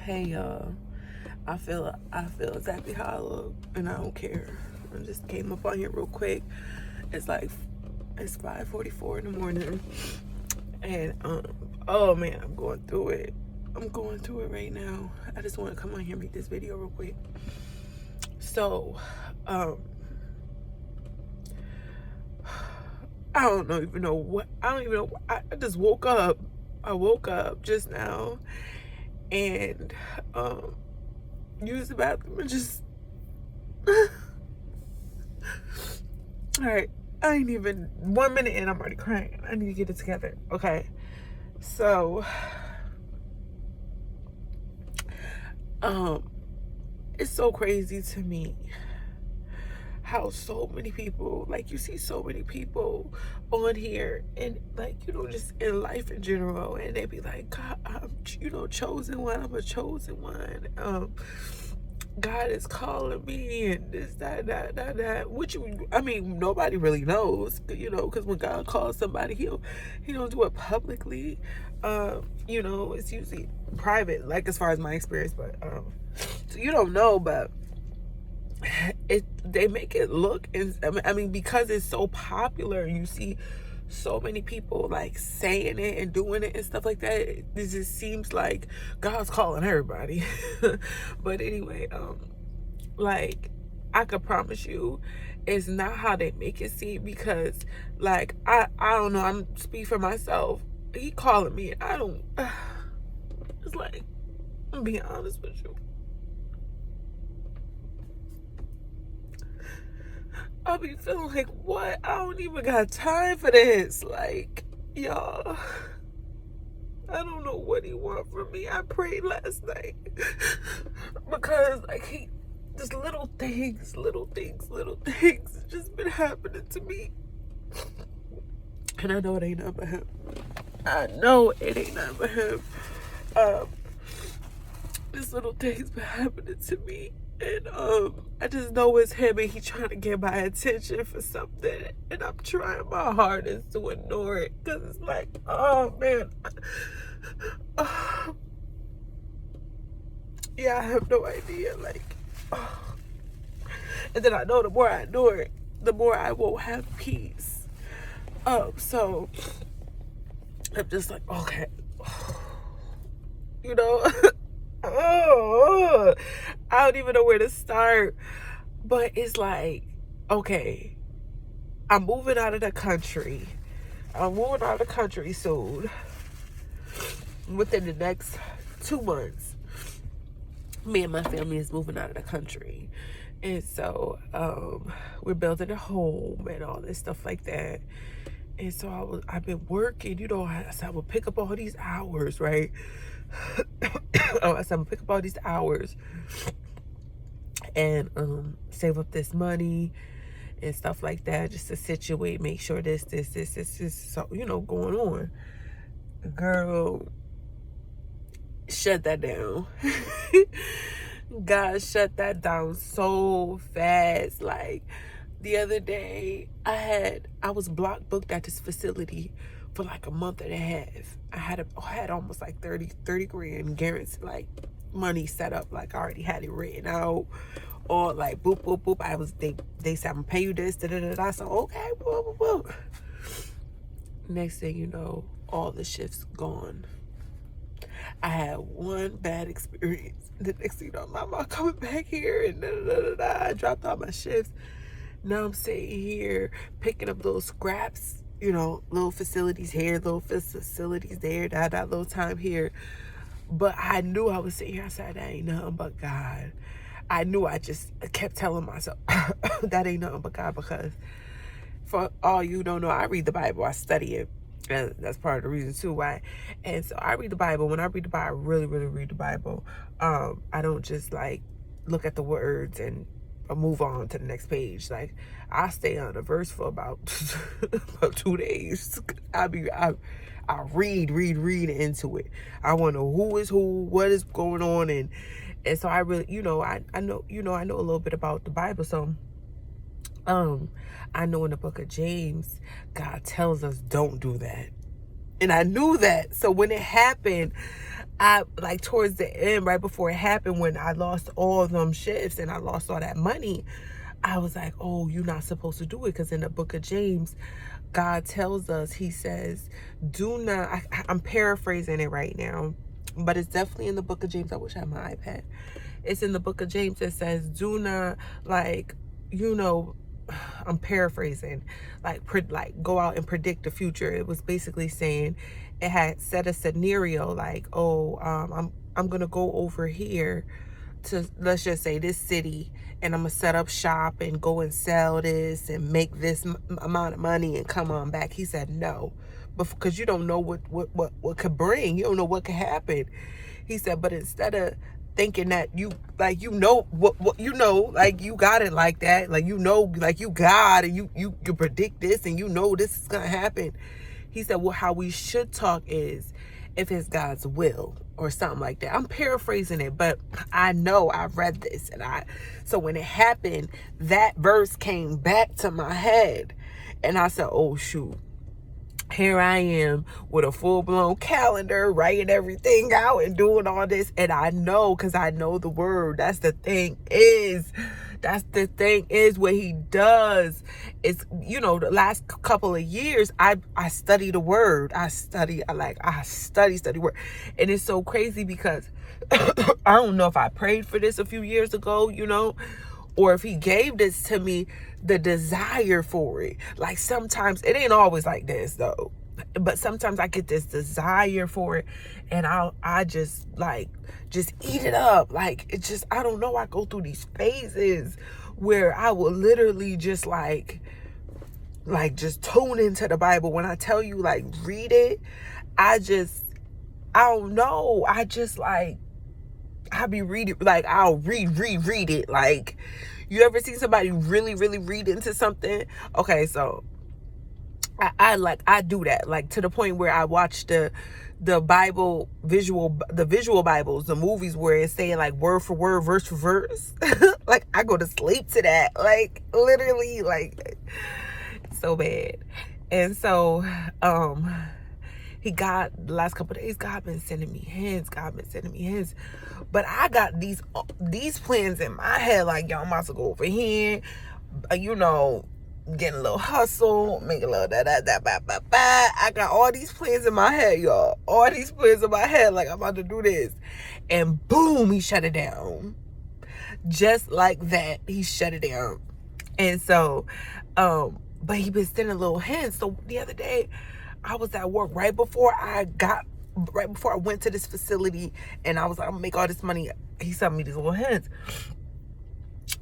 Hey y'all, I feel exactly how I look, and I don't care. I just came up on here real quick. It's like it's 5:44 in the morning, and oh man, I'm going through it. I'm going through it right now. I just want to come on here and make this video real quick. So, um, I don't know even know what I don't even know. I just woke up. I woke up just now, and used the bathroom and just. All right, I ain't even 1 minute in. I'm already crying. I need to get it together. Okay, so um, it's so crazy to me how so many people, like, you see so many people on here, and like, just in life in general, and they be like, God, I'm chosen one. I'm a chosen one. God is calling me, and this, that. Which I mean, nobody really knows, because when God calls somebody, he don't do it publicly. It's usually private, like as far as my experience. But so you don't know, but they make it look, and I mean, because it's so popular, you see so many people like saying it and doing it and stuff like that. It just seems like God's calling everybody. But anyway, like, I could promise you it's not how they make it seem, because like I don't know, I'm speak for myself. He calling me, I don't it's like, I'm being honest with you, I be feeling like, what? I don't even got time for this. Like, y'all, I don't know what he want from me. I prayed last night because like just little things just been happening to me, and I know it ain't nothing but him. I know it ain't nothing but him. Um, this little thing's been happening to me, and I just know it's him, and he trying to get my attention for something, and I'm trying my hardest to ignore it, because it's like, oh man, yeah, I have no idea, like, and then I know the more I ignore it, the more I won't have peace. So I'm just like, okay, you know. Oh, I don't even know where to start. But it's like, okay, I'm moving out of the country. I'm moving out of the country soon. Within the next 2 months, me and my family is moving out of the country. And so we're building a home and all this stuff like that. And so I've been working, so I would pick up all these hours, right? I said, I'm gonna pick up all these hours and save up this money and stuff like that, just to situate, make sure this is so, going on. Girl, shut that down. God shut that down so fast. Like, the other day, I was block booked at this facility for like a month and a half. I had almost like 30 grand guaranteed, like, money set up. Like, I already had it written out, or like, boop boop boop. They said, I'm gonna pay you this, da da da da. So okay, boop boop boop. Next thing you know, all the shifts gone. I had one bad experience. The next thing you know, my mom coming back here, and da da da da. I dropped all my shifts. Now I'm sitting here picking up little scraps, little facilities here, little facilities there, that little time here. But I knew I was sitting here. I said, that ain't nothing but God. I knew. I just kept telling myself, that ain't nothing but God, because for all you don't know, I read the Bible. I study it. And that's part of the reason too why. And so I read the Bible. When I read the Bible, I really, really read the Bible. I don't just like look at the words and move on to the next page. Like, I stay on a verse for about about 2 days. I read into it. I want to know who is who, what is going on, and so I really, I know, I know a little bit about the Bible. So I know in the book of James, God tells us don't do that. And I knew that. So when it happened, I like towards the end, right before it happened, when I lost all them shifts and I lost all that money, I was like, oh, you're not supposed to do it. Because in the book of James, God tells us, he says, do not, I'm paraphrasing it right now, but it's definitely in the book of James. I wish I had my iPad. It's in the book of James that says, do not, like, you know, I'm paraphrasing, like go out and predict the future. It was basically saying, it had set a scenario like, oh, I'm gonna go over here to, let's just say, this city, and I'm gonna set up shop and go and sell this and make this amount of money and come on back. He said no, because you don't know what could bring, you don't know what could happen. He said, but instead of thinking that you, like, you know what you know, like, you got it like that, like, you know, like, you got it, you predict this and you know this is gonna happen. He said, well, how we should talk is if it's God's will or something like that. I'm paraphrasing it, but I know I read this, and so when it happened, that verse came back to my head, and I said, oh shoot, here I am with a full-blown calendar, writing everything out and doing all this. And I know, because I know the word. That's the thing is what he does is, you know, the last couple of years, I study the word. I study word. And it's so crazy because I don't know if I prayed for this a few years ago, you know, or if he gave this to me, the desire for it. Like, sometimes it ain't always like this though, but sometimes I get this desire for it, and I just eat it up. Like, it just, I don't know, I go through these phases where I will literally just like just tune into the Bible. When I tell you, like, read it, I don't know, I just like, I'll be reading, like, I'll read it. Like, you ever see somebody really read into something? Okay, so I do that, like, to the point where I watch the Bible visual Bibles, the movies where it's saying like word for word, verse for verse. Like, I go to sleep to that, like, literally, like, so bad. And so the last couple of days, God been sending me hints. But I got these plans in my head, like, yo, I'm about to go over here, you know, get a little hustle, make a little I got all these plans in my head, y'all. All these plans in my head, like, I'm about to do this. And boom, he shut it down. Just like that, he shut it down. And so, but he been sending little hints. So the other day, I was at work right before I went to this facility, and I was like, I'm gonna make all this money. He sent me these little hints.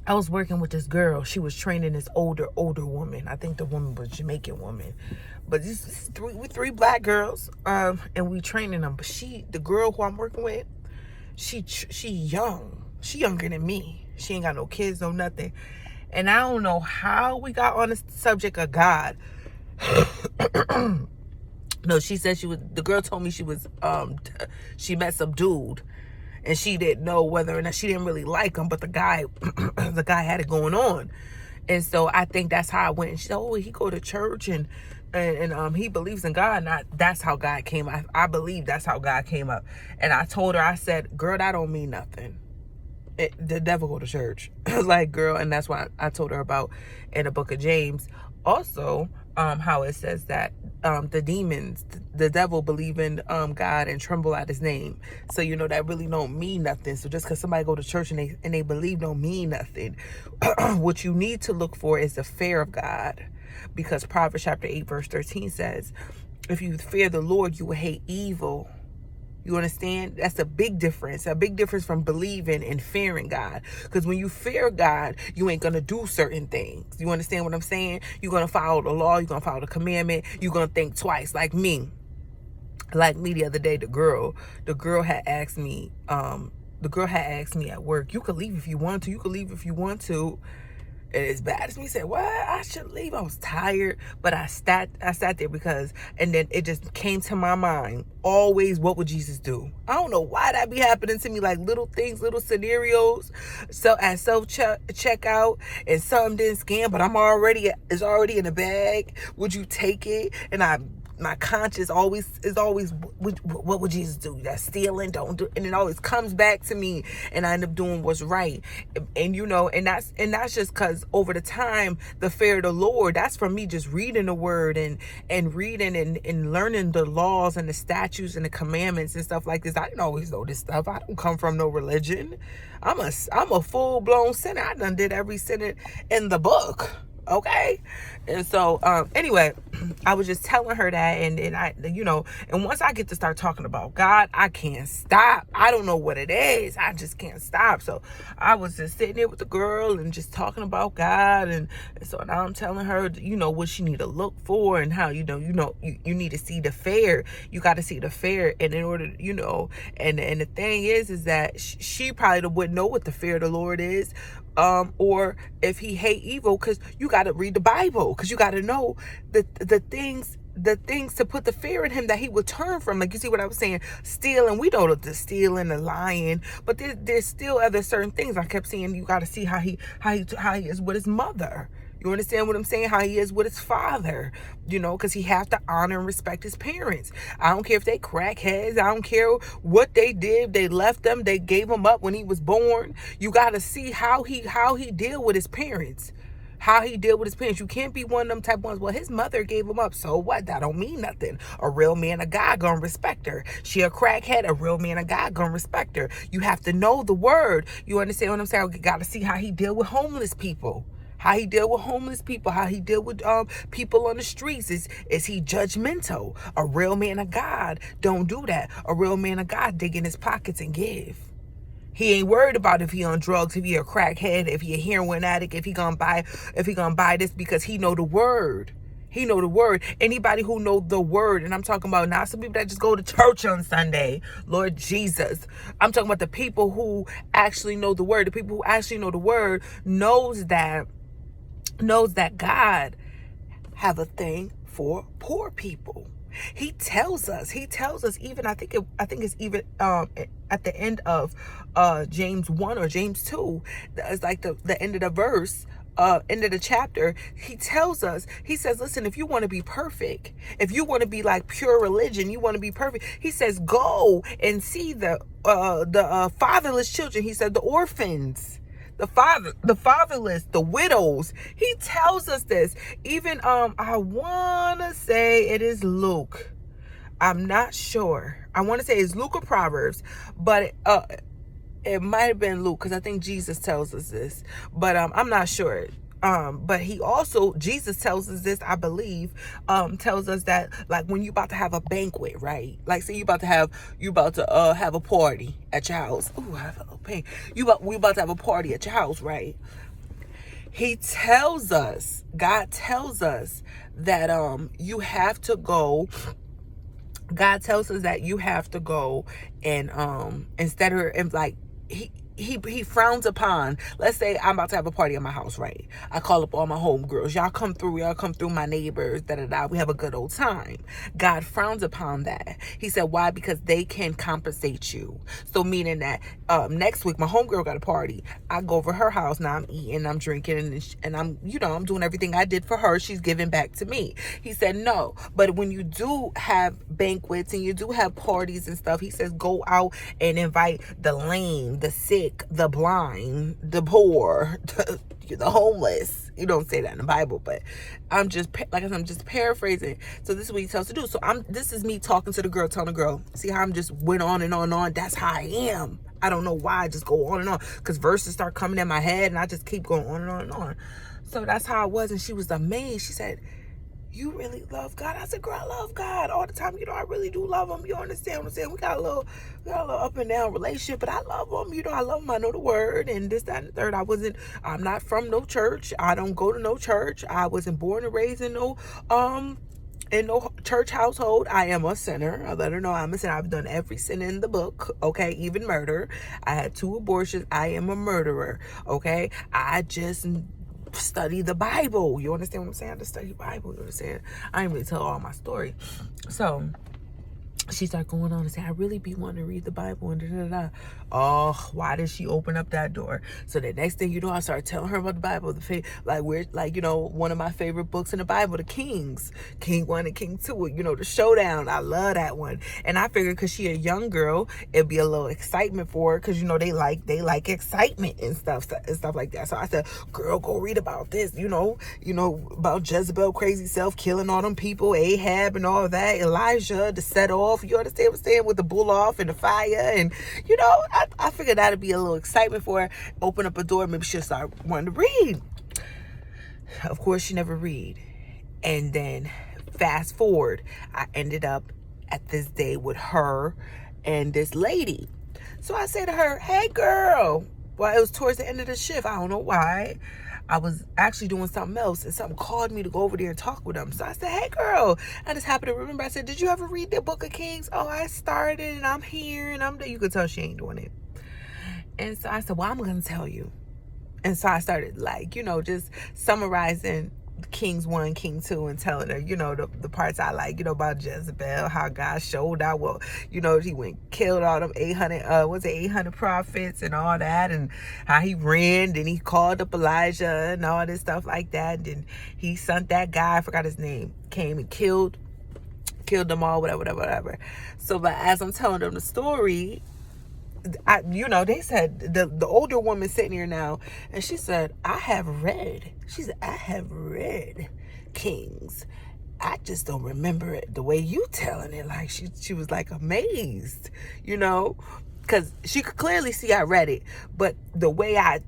I was working with this girl. She was training this older woman. I think the woman was Jamaican woman, but these three black girls, and we training them. But the girl who I'm working with, she young. She younger than me. She ain't got no kids, no nothing. And I don't know how we got on the subject of God. No, she said the girl told me she met some dude, and she didn't know whether or not, she didn't really like him, but the guy had it going on. And so I think that's how I went. And she said, oh, he go to church and he believes in God. And that's how God came. I believe that's how God came up. And I told her, I said, girl, that don't mean nothing. The devil go to church. Like, girl, and that's why I told her about in the book of James also, how it says that the demons, the devil believe in God and tremble at his name. So, you know, that really don't mean nothing. So just because somebody go to church and they believe don't mean nothing. What you need to look for is the fear of God, because Proverbs chapter 8 verse 13 says, if you fear the Lord, you will hate evil. You understand? That's a big difference from believing and fearing God. Because when you fear God, you ain't going to do certain things. You understand what I'm saying? You're going to follow the law. You're going to follow the commandment. You're going to think twice. Like me the other day, the girl had asked me, at work, you could leave if you want to. And as bad as me said, what? I should leave. I was tired, but I sat there because, and then it just came to my mind, always, what would Jesus do? I don't know why that be happening to me, like little things, little scenarios. So at self-checkout, and something didn't scan, but it's already in the bag. Would you take it? And I my conscience is always, what would Jesus do? That's stealing, don't do, and it always comes back to me, and I end up doing what's right. And and that's just because over the time, the fear of the Lord, that's from me just reading the word and reading and learning the laws and the statutes and the commandments and stuff like this. I didn't always know this stuff. I don't come from no religion. I'm a full-blown sinner. I done did every sin in the book. Okay. And so anyway, I was just telling her that, and I, and once I get to start talking about God, I can't stop. I don't know what it is. I just can't stop. So I was just sitting there with the girl and just talking about God, and so now I'm telling her, what she need to look for, and how you need to see the fair. You got to see the fair, and in order, and the thing is that she probably wouldn't know what the fear of the Lord is. Or if he hate evil, because you got to read the Bible, because you got to know the things to put the fear in him that he would turn from. Like, you see what I was saying? Stealing, we know the stealing, the lying, but there's still other certain things. I kept saying you got to see how he is with his mother. You understand what I'm saying? How he is with his father, because he have to honor and respect his parents. I don't care if they crackheads. I don't care what they did. They left them. They gave him up when he was born. You got to see how he deal with his parents. How he deal with his parents. You can't be one of them type ones. Well, his mother gave him up. So what? That don't mean nothing. A real man of God gonna respect her. She a crackhead. A real man of God gonna respect her. You have to know the word. You understand what I'm saying? You got to see how he deal with homeless people. How he deal with homeless people, how he deal with people on the streets. Is he judgmental? A real man of God don't do that. A real man of God dig in his pockets and give. He ain't worried about if he on drugs, if he a crackhead, if he a heroin addict, if he gonna buy this, because he know the word. He know the word. Anybody who know the word, and I'm talking about not some people that just go to church on Sunday, Lord Jesus. I'm talking about the people who actually know the word. The people who actually know the word knows that God have a thing for poor people. He tells us even, I think it's even at the end of James 1 or James 2, it's like the end of the verse, end of the chapter. He tells us, he says, listen, if you want to be perfect, if you want to be like pure religion, you want to be perfect, he says, go and see the fatherless children. He said the orphans, the fatherless, the widows. He tells us this. Even I want to say it is Luke. I'm not sure. I want to say it's Luke or Proverbs, but it might have been Luke, because I think Jesus tells us this, but I'm not sure. But Jesus tells us this, I believe, tells us that, like, when you about to have a banquet, right? Like, say you about to have a party at your house. Ooh, I have a little pain. We about to have a party at your house, right? God tells us that you have to go. God tells us that you have to go and instead of, like, he frowns upon, let's say I'm about to have a party at my house, right? I call up all my homegirls. Y'all come through, my neighbors, we have a good old time. God frowns upon that. He said, why? Because they can compensate you. So meaning that next week, my homegirl got a party. I go over her house. Now I'm eating, I'm drinking, and I'm doing everything I did for her. She's giving back to me. He said, no. But when you do have banquets and you do have parties and stuff, he says, go out and invite the lame, the sick, the blind, the poor, the homeless. You don't say that in the Bible, but I'm just paraphrasing. So this is what he tells us to do. So this is me talking to the girl, telling the girl, see how I'm just went on and on and on. That's how I am. I don't know why I just go on and on, because verses start coming in my head and I just keep going on and on and on. So that's how I was. And she was amazed. She said, you really love God? I said, girl, I love God all the time. I really do love him. You understand what I'm saying? We got a little up and down relationship, but I love him. I love him. I know the word and this, that, and the third. I'm not from no church. I don't go to no church. I wasn't born and raised in no church household. I am a sinner. I let her know I'm a sinner. I've done every sin in the book. Okay. Even murder. I had 2 abortions. I am a murderer. Okay. I just study the Bible. You understand what I'm saying? I just study the Bible. You understand? I ain't really tell all my story. So she started going on and say, I really be wanting to read the Bible and da da da. Oh, why did she open up that door? So the next thing you know, I started telling her about the Bible, like we're like, you know, one of my favorite books in the Bible, the Kings, King 1 and King 2, you know, the Showdown. I love that one. And I figured because she a young girl, it'd be a little excitement for her, because you know they like excitement and stuff like that. So I said, girl, go read about this, you know, about Jezebel crazy self killing all them people, Ahab and all that, Elijah to set off. You understand what I'm saying? With the bull off and the fire. And, you know, I figured that'd be a little excitement for her. Open up a door. Maybe she'll start wanting to read. Of course, she never read. And then fast forward, I ended up at this day with her and this lady. So I say to her, hey, girl. Well, it was towards the end of the shift. I don't know why. I was actually doing something else, and something called me to go over there and talk with them. So I said, hey, girl. I just happened to remember. I said, did you ever read the Book of Kings? Oh, I started, and I'm here, and I'm there. You could tell she ain't doing it. And so I said, well, I'm going to tell you. And so I started, like, you know, just summarizing Kings 1, King 2, and telling her, you know, the parts I like, you know, about Jezebel, how God showed out, well, you know, he went killed all them 800 prophets and all that, and how he ran, and he called up Elijah and all this stuff like that, and then he sent that guy, I forgot his name, came and killed them all, whatever. So, but as I'm telling them the story, they said, the older woman sitting here now, and she said, I have read Kings. I just don't remember it the way you telling it. Like she was like amazed, you know, because she could clearly see I read it, but the way I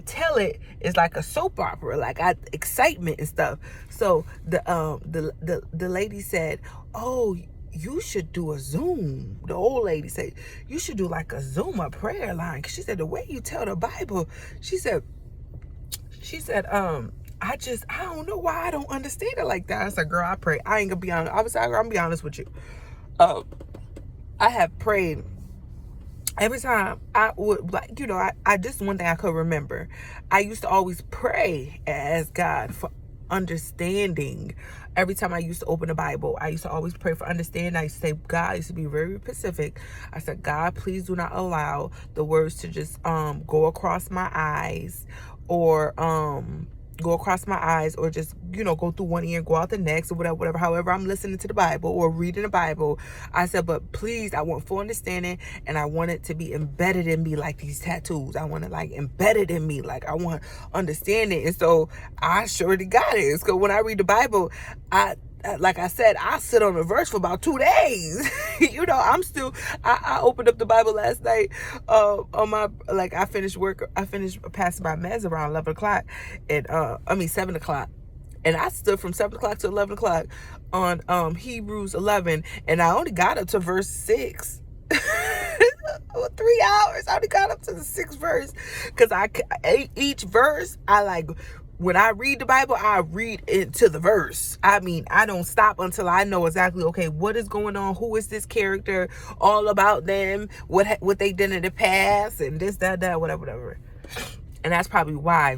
tell it is like a soap opera, like excitement and stuff. So the lady said, oh, you should do a Zoom. The old lady said, you should do like a Zoom, a prayer line. Cause she said, the way you tell the Bible, she said, I don't know why I don't understand it like that. I said, girl, I pray. I ain't gonna be honest. I was like, I'm gonna be honest with you. I have prayed every time I would, like, you know, I just one thing I could remember. I used to always pray and ask God for understanding. Every time I used to open the Bible, I used to always pray for understanding. I used to say, God, I used to be very specific. I said, God, please do not allow the words to just go across my eyes, or just, you know, go through one ear and go out the next, or whatever. However I'm listening to the Bible or reading the Bible, I said, but please, I want full understanding, and I want it to be embedded in me like these tattoos. I want it like embedded in me, like I want understanding. And so I surely got it. So when I read the Bible, like I said, I sit on a verse for about 2 days. You know, I opened up the Bible last night on my, like, I finished passing my meds around 11 o'clock, and 7 o'clock. And I stood from 7 o'clock to 11 o'clock on Hebrews 11, and I only got up to verse 6. 3 hours. I only got up to the 6th verse, because each verse, when I read the Bible, I read into the verse. I mean, I don't stop until I know exactly, okay, what is going on? Who is this character? All about them, what they did in the past, and this, that, whatever. And that's probably why.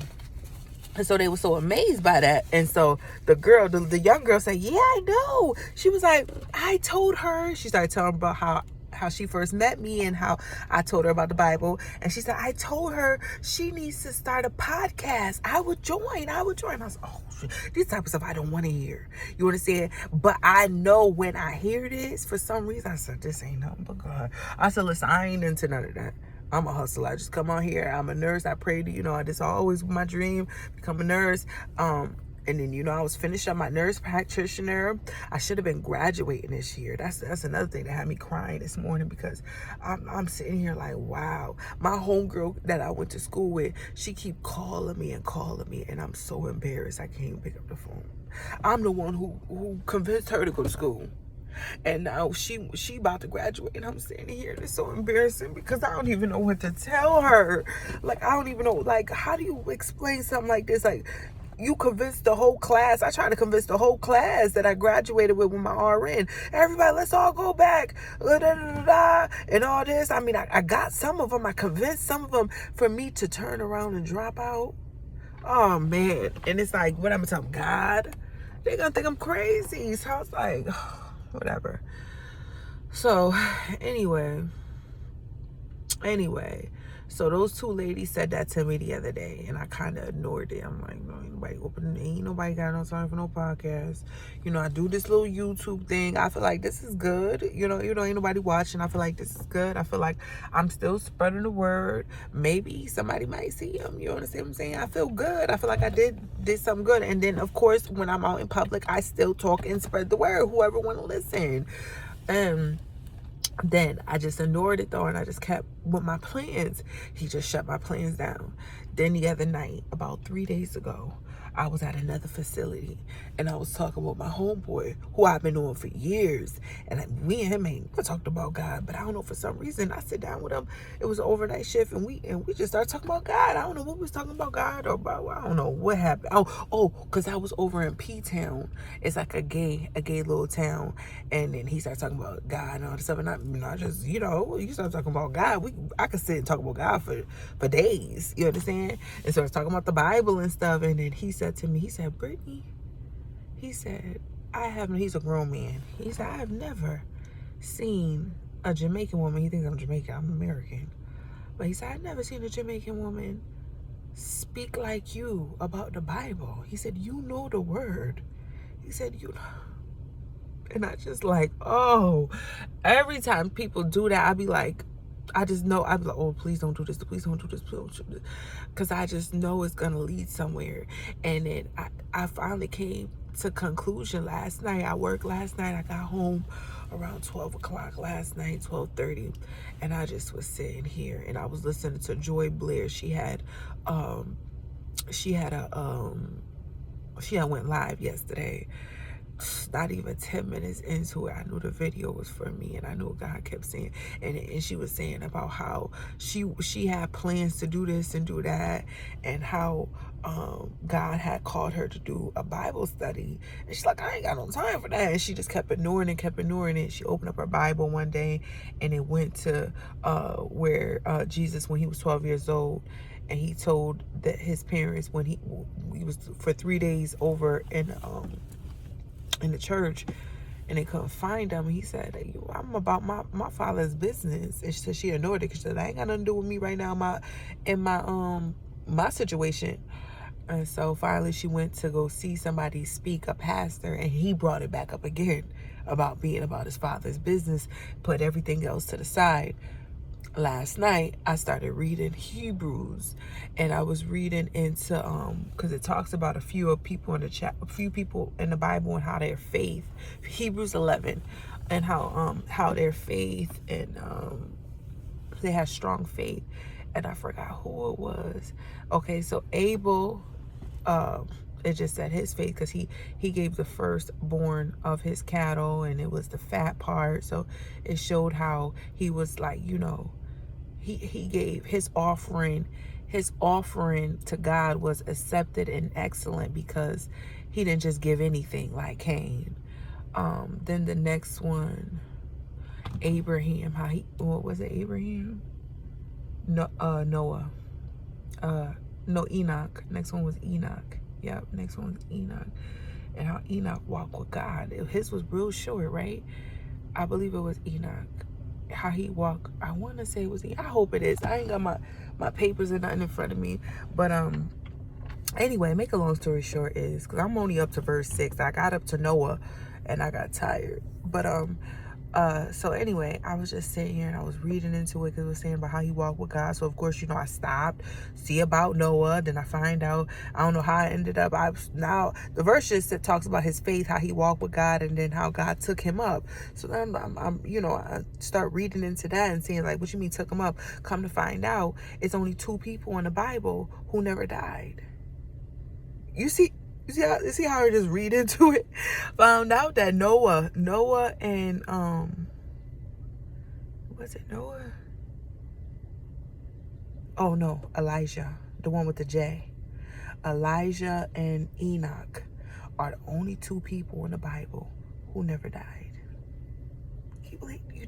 And so they were so amazed by that. And so the girl, the young girl said, yeah, I know. She was like, I told her. She started telling about how she first met me and how I told her about the Bible. And she said, I told her she needs to start a podcast. I would join. I was like, oh, shit. This type of stuff I don't want to hear. You understand? But I know when I hear this, for some reason, I said, this ain't nothing but God. I said, listen, I ain't into none of that. I'm a hustler. I just come on here. I'm a nurse. I pray to, you know, this always my dream, become a nurse. And then, you know, I was finishing up my nurse practitioner. I should have been graduating this year. That's another thing that had me crying this morning, because I'm sitting here like, wow. My homegirl that I went to school with, she keep calling me, and I'm so embarrassed I can't even pick up the phone. I'm the one who convinced her to go to school. And now she about to graduate, and I'm standing here, and it's so embarrassing because I don't even know what to tell her. Like, I don't even know, like, how do you explain something like this? Like, you convinced the whole class. I tried to convince the whole class that I graduated with my RN. Everybody, let's all go back. And all this. I mean, I got some of them. I convinced some of them for me to turn around and drop out. Oh, man. And it's like, what I'm going to tell them? God? They're going to think I'm crazy. So I was like, whatever. So anyway, so those two ladies said that to me the other day, and I kind of ignored it. I'm like, no, ain't nobody got no time for no podcast. I do this little YouTube thing. I feel like this is good. Ain't nobody watching. I feel like this is good. I feel like I'm still spreading the word. Maybe somebody might see them. You understand what I'm saying? I feel good. I feel like I did something good. And then, of course, when I'm out in public, I still talk and spread the word. Whoever want to listen. Then I just ignored it though, and I just kept with my plans. He just shut my plans down. Then the other night, about 3 days ago, I was at another facility, and I was talking with my homeboy, who I've been on for years, and we and him ain't never talked about God, but I don't know, for some reason, I sit down with him. It was an overnight shift, and we just started talking about God. I don't know what we was talking about God or about. I don't know what happened. Because I was over in P-Town. It's like a gay little town, and then he started talking about God and all this stuff, and I just, you start talking about God. I could sit and talk about God for days. You understand? And so I was talking about the Bible and stuff, and then he said to me, he said, Brittany, he said, he's a grown man. He said, I have never seen a Jamaican woman. He thinks I'm Jamaican. I'm American. But he said, I've never seen a Jamaican woman speak like you about the Bible. He said, you know the word. He said, you know. And I just like, oh, every time people do that, I be like, I just know, I'd be like, oh, please don't do this, please don't do this, please don't do this. Because I just know it's going to lead somewhere. And then I finally came to conclusion last night. I worked last night. I got home around 12 o'clock last night, 12:30. And I just was sitting here, and I was listening to Joy Blair. She had went live yesterday. Not even 10 minutes into it, I knew the video was for me, and I knew what God kept saying. And she was saying about how she had plans to do this and do that, and how God had called her to do a Bible study. And she's like, I ain't got no time for that. And she just kept ignoring it. She opened up her Bible one day, and it went to where Jesus, when he was 12 years old, and he told that his parents, when he was for 3 days over in the church, and they couldn't find him. He said, I'm about my father's business. And she said she ignored it, because she said, that ain't got nothing to do with me right now in my situation. And so finally she went to go see somebody speak, a pastor, and he brought it back up again about being about his father's business, put everything else to the side. Last night I started reading Hebrews, and I was reading into because it talks about a few people in the Bible, and how their faith, Hebrews 11, and how their faith, and they had strong faith, and I forgot who it was. Okay, so Abel, it just said his faith, because he gave the firstborn of his cattle, and it was the fat part. So it showed how he was like, he gave his offering to God was accepted and excellent, because he didn't just give anything like Cain. Then the next one, Abraham, what was it, Abraham? No, Noah. No, Enoch. Next one was Enoch. Yep, next one was Enoch. And how Enoch walked with God. His was real short, right? I believe it was Enoch. How he walked, I want to say it was I hope it is. I ain't got my papers and nothing in front of me, but anyway, make a long story short is, because I'm only up to verse 6. I got up to Noah and I got tired, but so anyway, I was just sitting here and I was reading into it, because it was saying about how he walked with God. So of course, I stopped, see about Noah. Then I find out, I don't know how I ended up. Now the verse just talks about his faith, how he walked with God, and then how God took him up. So then I'm I start reading into that and saying, like, what you mean took him up? Come to find out, it's only 2 people in the Bible who never died. You see how I just read into it? Found out that Noah and was it Noah? Oh no, Elijah, the one with the J. Elijah and Enoch are the only 2 people in the Bible who never died.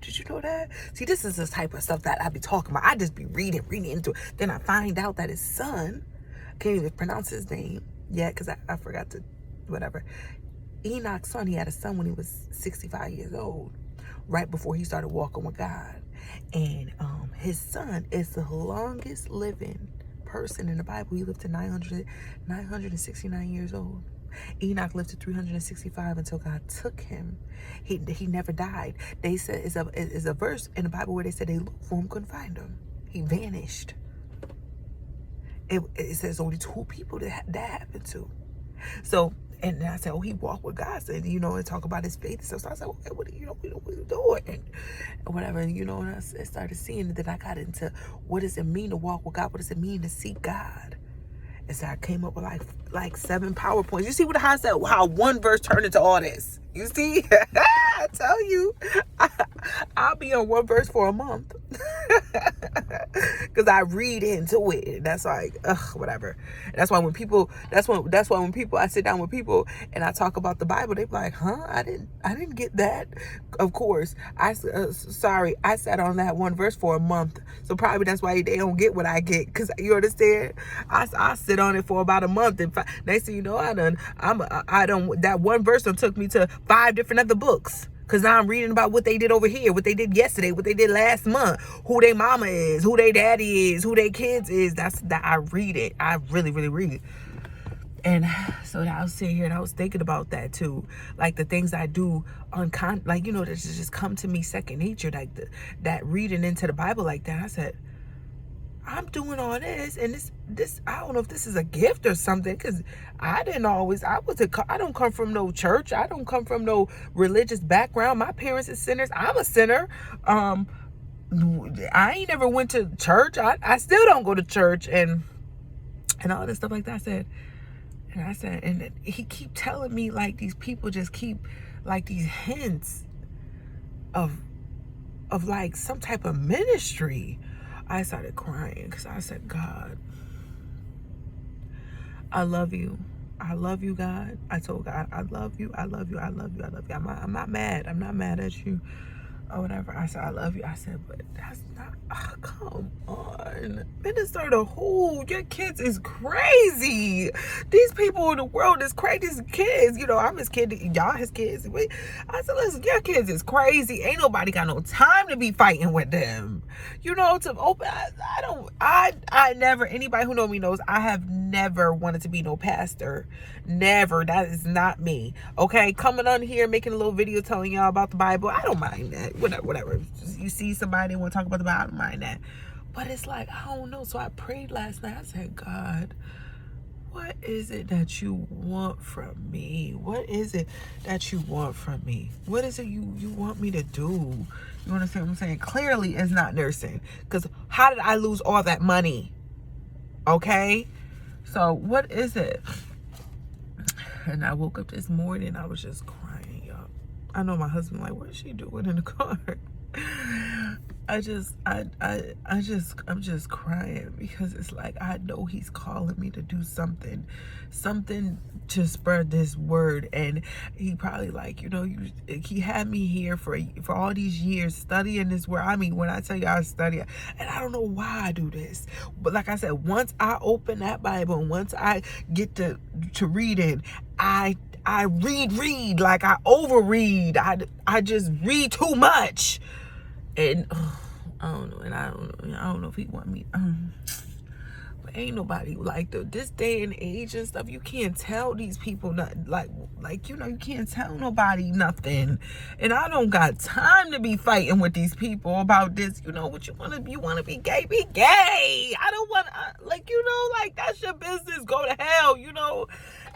Did you know that? See, this is the type of stuff that I be talking about. I just be reading into it. Then I find out that his son, I can't even pronounce his name yet, because I forgot to, whatever. Enoch's son, he had a son when he was 65 years old. right before he started walking with God. And his son is the longest living person in the Bible. He lived to 969 years old. Enoch lived to 365 until God took him. He never died. They said it's a verse in the Bible where they said they looked for him, couldn't find him. He vanished. It says only 2 people that happened to. So, and then I said, oh, he walked with God. So, and talk about his faith and stuff. So I said, okay, what are you doing? And whatever, and I started seeing that I got into what does it mean to walk with God? What does it mean to seek God? And so I came up with like 7 PowerPoints. You see what I said? How one verse turned into all this. You see? I tell you, I'll be on one verse for a month. Because I read into it. And that's like, whatever. And that's why when people, I sit down with people and I talk about the Bible, they be like, huh? I didn't get that. Of course, I sat on that one verse for a month. So probably that's why they don't get what I get. Because you understand? I sit on it for about a month. And next thing you know, that one verse done took me to 5 different other books. Because now I'm reading about what they did over here, what they did yesterday, what they did last month, who their mama is, who their daddy is, who their kids is. That I read it. I really, really read it. And so I was sitting here and I was thinking about that too. Like the things I do that just come to me second nature. Like that reading into the Bible like that. I said, I'm doing all this, and this I don't know if this is a gift or something, because I don't come from no church. I don't come from no religious background. My parents are sinners. I'm a sinner. I ain't never went to church. I still don't go to church and all this stuff like that. I said, and he keep telling me like these people just keep like these hints of like some type of ministry. I started crying because I said, God, I love you. I love you, God. I told God, I love you. I love you. I love you. I love you. I'm not mad. I'm not mad at you or whatever. I said, I love you. I said, but that's not, come on. Minister the who? Your kids is crazy. These people in the world is crazy. These kids, I'm his kid. Y'all his kids. I said, listen, your kids is crazy. Ain't nobody got no time to be fighting with them. To open, I never, anybody who know me knows, I have never wanted to be no pastor. Never. That is not me. Okay? Coming on here, making a little video telling y'all about the Bible, I don't mind that. Whatever. You see somebody want to talk about the Bible, I don't mind that. But it's like, I don't know. So I prayed last night. I said, God, what is it that you want from me? What is it that you want from me? What is it you want me to do? You understand what I'm saying? Clearly, it's not nursing. Because how did I lose all that money? Okay? So, what is it? And I woke up this morning, I was just crying, y'all. I know my husband like, what is she doing in the car? I'm just crying because it's like, I know he's calling me to do something to spread this word. And he probably like, he had me here for all these years studying this word. I mean, when I tell you I study, and I don't know why I do this, but like I said, once I open that Bible and once I get to reading, I read, like I overread. I just read too much. And I don't know, and I don't know if he want me. But ain't nobody like this day and age and stuff. You can't tell these people nothing. You can't tell nobody nothing. And I don't got time to be fighting with these people about this. What you want to be gay? Be gay. I don't want that's your business. Go to hell.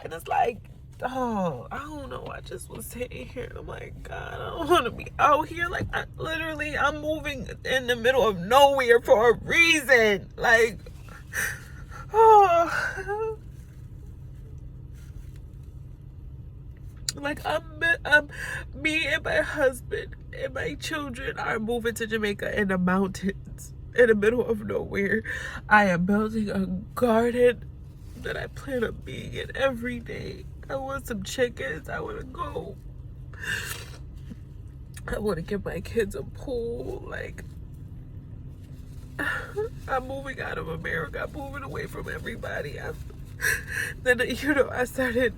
And it's like, oh, I don't know. I just was sitting here and I'm like, God, I don't want to be out here. Like, I'm moving in the middle of nowhere for a reason. Like, oh, like me and my husband and my children are moving to Jamaica in the mountains in the middle of nowhere. I am building a garden that I plan on being in every day. I want some chickens. I want to go. I want to give my kids a pool. Like, I'm moving out of America. I'm moving away from everybody. Then, you know, I started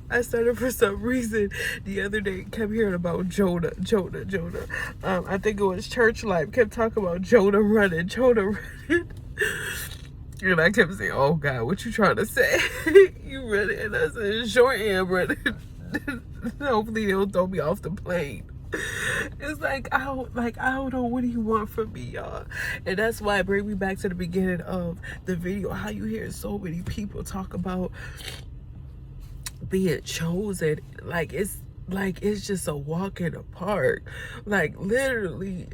for some reason the other day, kept hearing about Jonah. I think it was Church Life, kept talking about Jonah running. And I kept saying, oh God, what you trying to say? You running? And I said, sure am running. Hopefully they'll throw me off the plane. It's like I don't know, what do you want from me, y'all? And that's why it brings me back to the beginning of the video, how you hear so many people talk about being chosen. Like it's just a walk in the park. Like literally,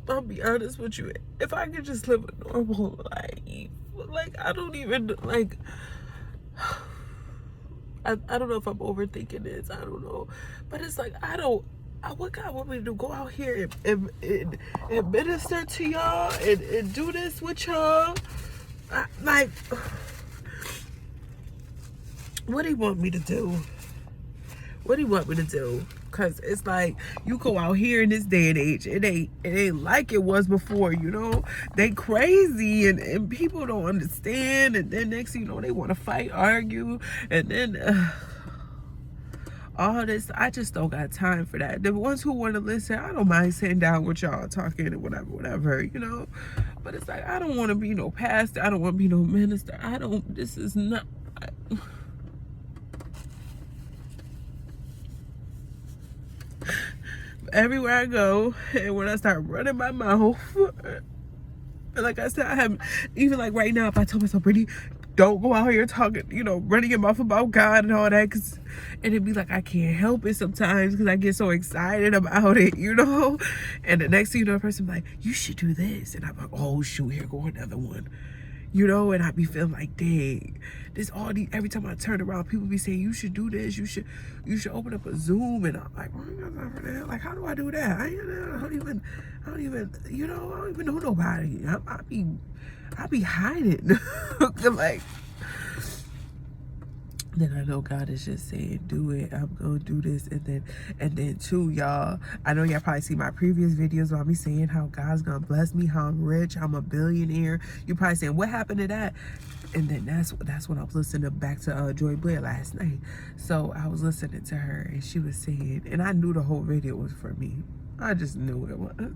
I'll be honest with you, if I could just live a normal life, like I don't even like I don't know if I'm overthinking this, I don't know, but it's like what God want me to do? Go out here and minister to y'all and do this with y'all? Like, what do you want me to do? What do you want me to do? Because it's like, you go out here in this day and age, it ain't like it was before, you know? They crazy and people don't understand, and then next thing you know, they want to fight, argue, and then all this. I just don't got time for that. The ones who want to listen, I don't mind sitting down with y'all talking and whatever, you know? But it's like, I don't want to be no pastor, I don't want to be no minister, this is not... Everywhere I go, and when I start running my mouth, and like I said, I have, even like right now, if I tell myself, Brittany, don't go out here talking, you know, running your mouth about God and all that, and it'd be like I can't help it sometimes because I get so excited about it, you know? And the next thing you know, a person be like, you should do this, and I'm like, oh shoot, here go another one. You know, and I be feeling like, dang, every time I turn around, people be saying, you should do this, you should open up a Zoom, and I'm like, like, how do I do that? I don't even, you know, I don't even know nobody. I be hiding. Like, then I know God is just saying, do it. I'm gonna do this. And then too, y'all, I know y'all probably see my previous videos about me saying how God's gonna bless me, how I'm rich, I'm a billionaire. You're probably saying, what happened to that? And then that's when I was listening back to Joy Blair last night. So I was listening to her, and she was saying, and I knew the whole video was for me. I just knew it was.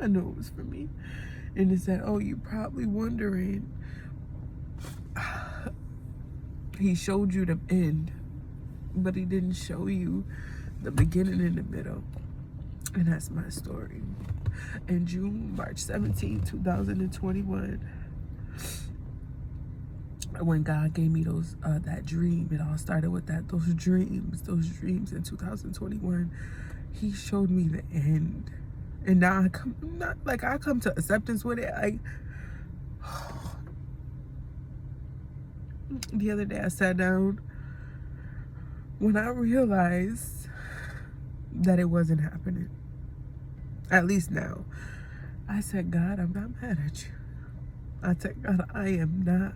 I knew it was for me. And it said, oh, you probably wondering, he showed you the end, but he didn't show you the beginning and the middle. And that's my story. In March 17, 2021, when God gave me that dream, it all started with those dreams in 2021. He showed me the end. And now I come to acceptance with it. Like, the other day I sat down when I realized that it wasn't happening. At least now. I said, God, I'm not mad at you. I said, God, I am not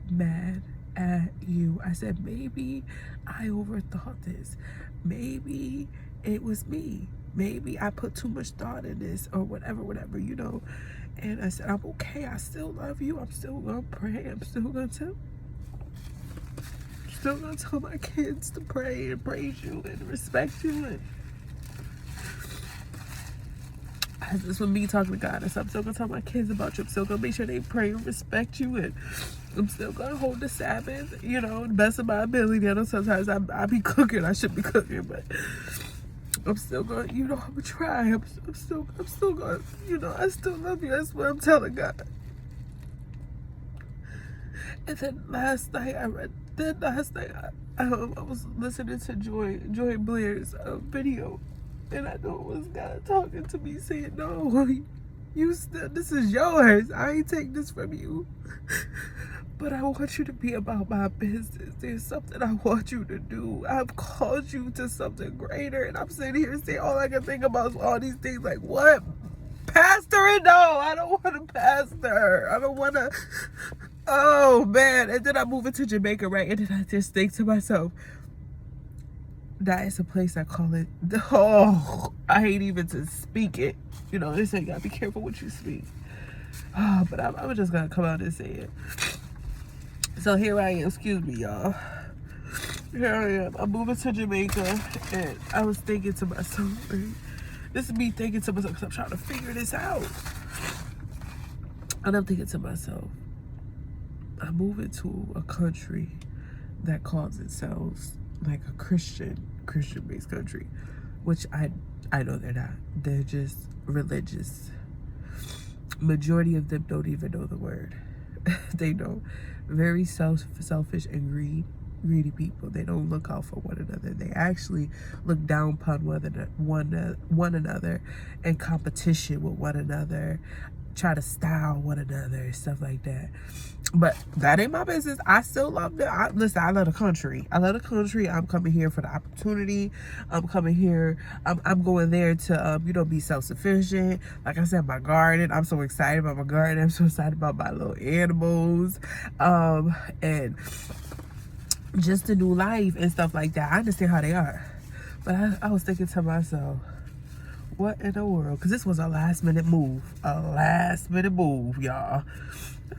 mad at you. I said, maybe I overthought this. Maybe it was me. Maybe I put too much thought in this, or whatever, you know. And I said, I'm okay. I still love you. I'm still gonna pray. I'm still gonna tell my kids to pray and praise you and respect you. And this was me talking to God. I said, I'm still gonna tell my kids about you. I'm still gonna make sure they pray and respect you, and I'm still gonna hold the Sabbath, you know, the best of my ability. I know sometimes I be cooking, I should be cooking, but I'm still gonna, you know, I'm gonna try. I'm still gonna, you know, I still love you. That's what I'm telling God. And then last night I was listening to Joy Blair's video, and I know it was God talking to me, saying, no, this is yours. I ain't take this from you. But I want you to be about my business. There's something I want you to do. I've called you to something greater, and I'm sitting here saying all I can think about is all these things. Like, what? Pastor? No, I don't want to pastor. I don't want to. Oh, man. And then I move into Jamaica, right? And then I just think to myself, that is a place I call it. Oh, I hate even to speak it. You know, they say you gotta be careful what you speak. Oh, but I'm just gonna come out and say it. So here I am, excuse me, y'all. Here I am. I'm moving to Jamaica, and I was thinking to myself, right? This is me thinking to myself, because I'm trying to figure this out. And I'm thinking to myself, I'm moving to a country that calls itself like a Christian-based country, which I know they're not. They're just religious. Majority of them don't even know the word. They don't. Very selfish and greedy people. They don't look out for one another. They actually look down upon one another, in competition with one another, try to style one another, stuff like that. But that ain't my business. I still love it. Listen, I love the country. I love the country. I'm coming here for the opportunity. I'm coming here. I'm going there to, be self-sufficient. Like I said, my garden. I'm so excited about my garden. I'm so excited about my little animals. And just to do life and stuff like that. I understand how they are. But I was thinking to myself, what in the world? Because this was a last minute move, y'all.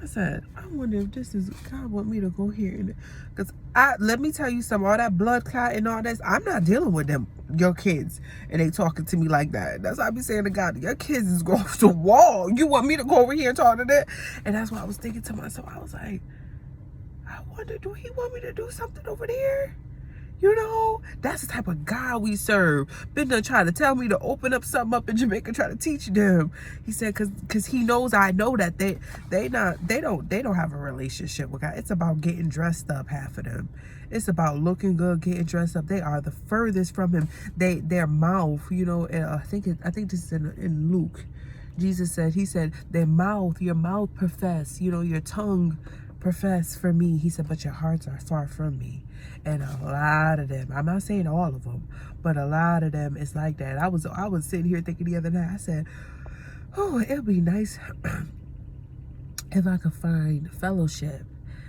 I said, I wonder if this is God want me to go here. Because let me tell you something, all that blood clot and all this, I'm not dealing with them, your kids, and they talking to me like that. That's why I be saying to God, your kids is going off the wall. You want me to go over here and talk to that? And that's what I was thinking to myself. I was like, I wonder, do he want me to do something over there? You know, that's the type of God we serve. Been done trying to tell me to open up something up in Jamaica, try to teach them. He said, cause he knows I know that they don't have a relationship with God. It's about getting dressed up, half of them. It's about looking good, getting dressed up. They are the furthest from him. Their mouth, and I think this is in Luke. Jesus said, he said, your mouth profess, your tongue profess for me. He said, but your hearts are far from me. And a lot of them, I'm not saying all of them, but a lot of them is like that. I was sitting here thinking the other night, I said, oh, it would be nice if I could find fellowship,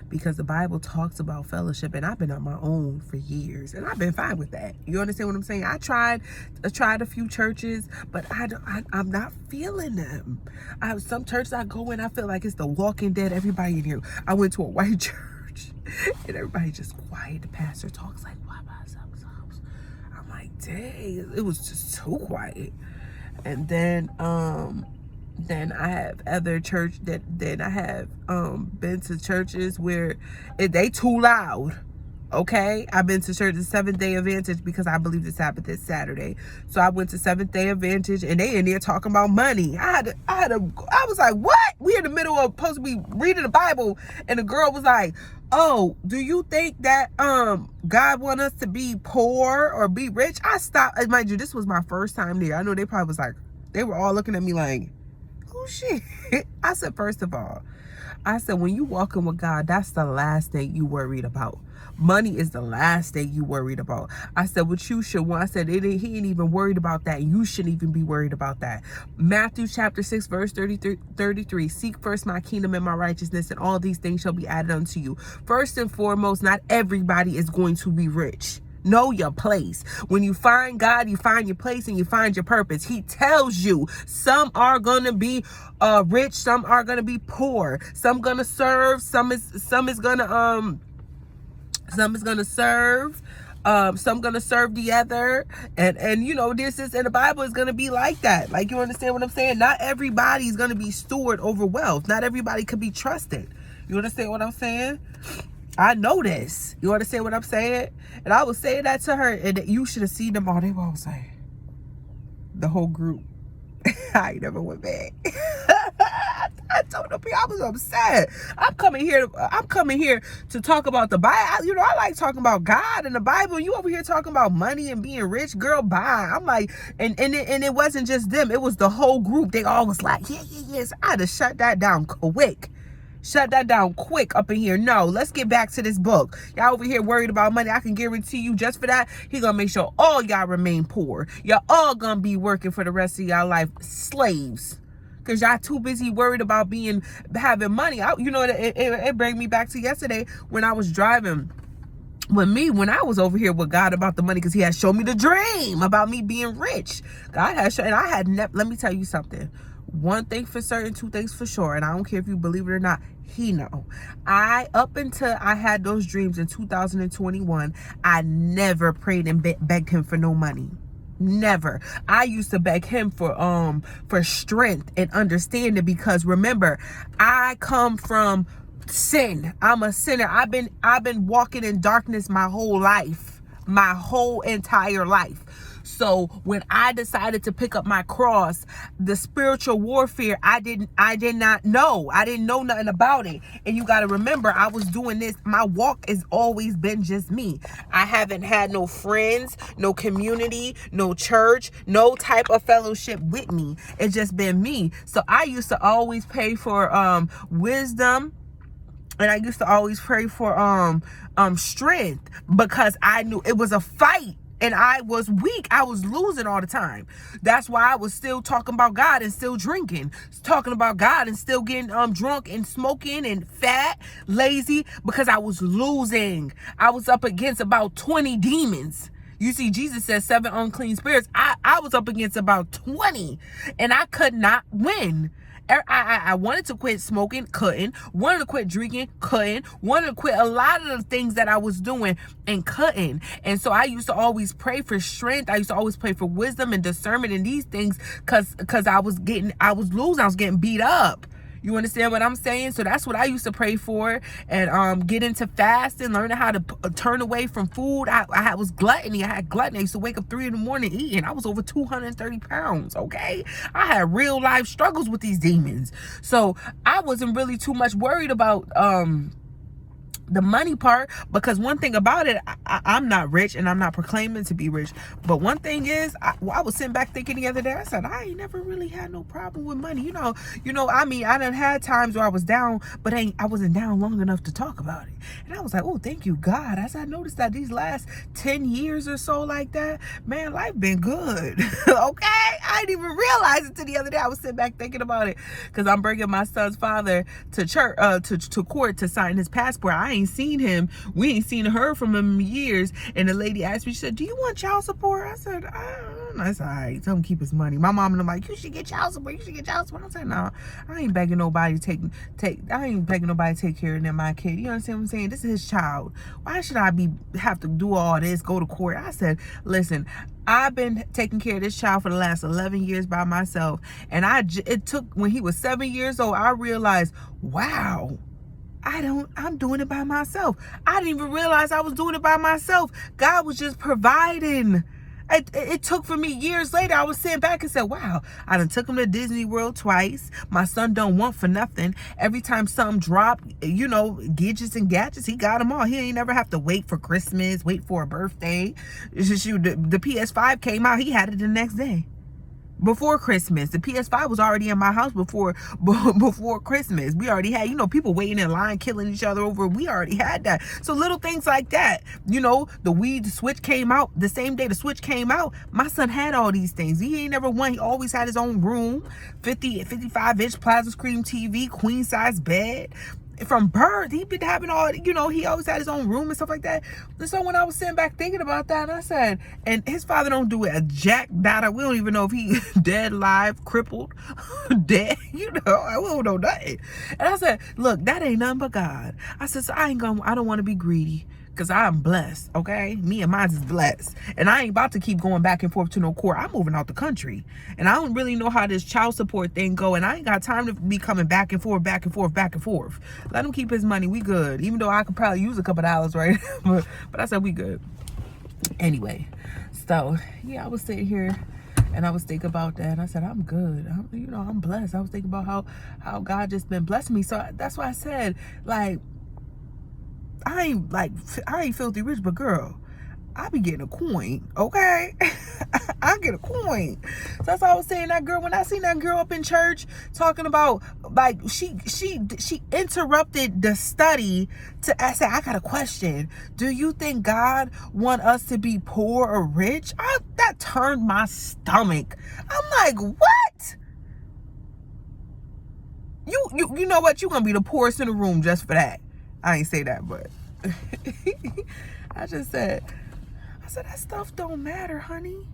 because the Bible talks about fellowship, and I've been on my own for years, and I've been fine with that. You understand what I'm saying? I tried a few churches, but I'm not feeling them. Some churches I go in, I feel like it's The Walking Dead. Everybody in here. I went to a white church, and everybody just quiet. The pastor talks like, why by themselves? I'm like, dang, it was just too quiet. And then I have other church then I have been to churches where they too loud. Okay, I've been to church at Seventh-day Adventist because I believe the Sabbath is Saturday. So I went to Seventh-day Adventist, and they in there talking about money. I was like, what? We in the middle of supposed to be reading the Bible, and the girl was like, oh, do you think that God want us to be poor or be rich? I stopped. Mind you, this was my first time there. I know they probably was like, they were all looking at me like, oh shit. I said, first of all, when you walking with God, that's the last thing you worried about. Money is the last thing you worried about. I said, what you should want, I said, he ain't even worried about that. You shouldn't even be worried about that. Matthew chapter 6, verse 33, seek first my kingdom and my righteousness, and all these things shall be added unto you. First and foremost, not everybody is going to be rich. Know your place. When you find God, you find your place and you find your purpose. He tells you some are gonna be rich, some are gonna be poor, some gonna serve, some is gonna serve, some gonna serve the other, and this is in the Bible is gonna be like that. Like, you understand what I'm saying? Not everybody is gonna be steward over wealth. Not everybody could be trusted. You understand what I'm saying? I know this. You understand what I'm saying? And I was saying that to her, and you should have seen them all. They were all saying, the whole group. I ain't never went back. I told them, I was upset. I'm coming here to talk about the Bible. I like talking about God and the Bible. You over here talking about money and being rich, girl, bye. I'm like, and it wasn't just them. It was the whole group. They all was like, yes. I had to shut that down quick. Shut that down quick up in here. No, let's get back to this book. Y'all over here worried about money. I can guarantee you just for that, he gonna make sure all y'all remain poor. Y'all all gonna be working for the rest of y'all life slaves. Because y'all too busy worried about having money. It bring me back to yesterday when I was driving. When I was over here with God about the money, because he had shown me the dream about me being rich. God had shown, and I had let me tell you something. one thing for certain, two things for sure, and I don't care if you believe it or not, he know. Up until I had those dreams in 2021, I never prayed and begged him for no money. Never. I used to beg him for strength and understanding, because remember, I come from sin. I'm a sinner. I've been walking in darkness my whole life, my whole entire life. So when I decided to pick up my cross, the spiritual warfare, I did not know. I didn't know nothing about it. And you got to remember, I was doing this. My walk has always been just me. I haven't had no friends, no community, no church, no type of fellowship with me. It's just been me. So I used to always pray for wisdom. And I used to always pray for strength, because I knew it was a fight. And I was weak. I was losing all the time. That's why I was still talking about God and still drinking. Talking about God and still getting drunk and smoking and fat, lazy, because I was losing. I was up against about 20 demons. You see, Jesus said 7 unclean spirits. I was up against about 20, and I could not win. I wanted to quit smoking, couldn't. Wanted to quit drinking, couldn't. Wanted to quit a lot of the things that I was doing and couldn't. And so I used to always pray for strength. I used to always pray for wisdom and discernment in these things, because I was losing. I was getting beat up. You understand what I'm saying? So that's what I used to pray for, and get into fasting, learning how to turn away from food. I was gluttony. I had gluttony. I used to wake up 3 in the morning eating. I was over 230 pounds, okay? I had real life struggles with these demons. So I wasn't really too much worried about the money part, because one thing about it, I'm not rich, and I'm not proclaiming to be rich, but one thing is, I was sitting back thinking the other day, I said, I ain't never really had no problem with money. I mean, I done had times where I was down, but I wasn't down long enough to talk about it. And I was like, oh, thank you, God. As I noticed that these last 10 years or so like that, man, life been good. Okay? I didn't even realize it till the other day. I was sitting back thinking about it, because I'm bringing my son's father to church, to court to sign his passport. I ain't seen him. We ain't seen her from him in years. And the lady asked me, she said, do you want child support? I said, I don't know. That's all right. Tell him keep his money. My mom and I'm like, you should get child support. You should get child support. I said, no, I ain't begging nobody to take care of them, my kid. You understand what I'm saying? This is his child. Why should I have to do all this, go to court? I said, listen, I've been taking care of this child for the last 11 years by myself. And it took, when he was 7 years old, I realized, wow, I'm doing it by myself. I didn't even realize I was doing it by myself. God was just providing. It took for me years later. I was sitting back and said, wow, I done took him to Disney World twice. My son don't want for nothing. Every time something dropped, gadgets and gadgets, he got them all. He ain't never have to wait for Christmas, wait for a birthday. It's just the PS5 came out, he had it the next day. Before Christmas, the PS5 was already in my house before Christmas. We already had, people waiting in line, killing each other over. We already had that. So little things like that. The Switch came out the same day the Switch came out. My son had all these things. He ain't never won. He always had his own room, 55-inch plasma screen TV, queen size bed. From birth, he been having all, he always had his own room and stuff like that. And so when I was sitting back thinking about that, I said, and his father don't do a jack data. We don't even know if he dead, live, crippled, dead, we don't know nothing. And I said, look, that ain't nothing but God. I said, so I don't want to be greedy, because I'm blessed, okay? Me and mine is blessed. And I ain't about to keep going back and forth to no court. I'm moving out the country. And I don't really know how this child support thing go. And I ain't got time to be coming back and forth, back and forth, back and forth. Let him keep his money. We good. Even though I could probably use a couple dollars, right? but I said we good. Anyway, so, yeah, I was sitting here and I was thinking about that. And I said, I'm good. I'm blessed. I was thinking about how God just been blessing me. So that's why I said, like, I ain't filthy rich, but girl, I be getting a coin, okay? I get a coin. So that's why I was saying, that girl, when I seen that girl up in church talking about, like, she interrupted the study to say, I got a question. Do you think God want us to be poor or rich? That turned my stomach. I'm like, what? You know what? You're gonna be the poorest in the room just for that. I ain't say that, but I said, that stuff don't matter, honey.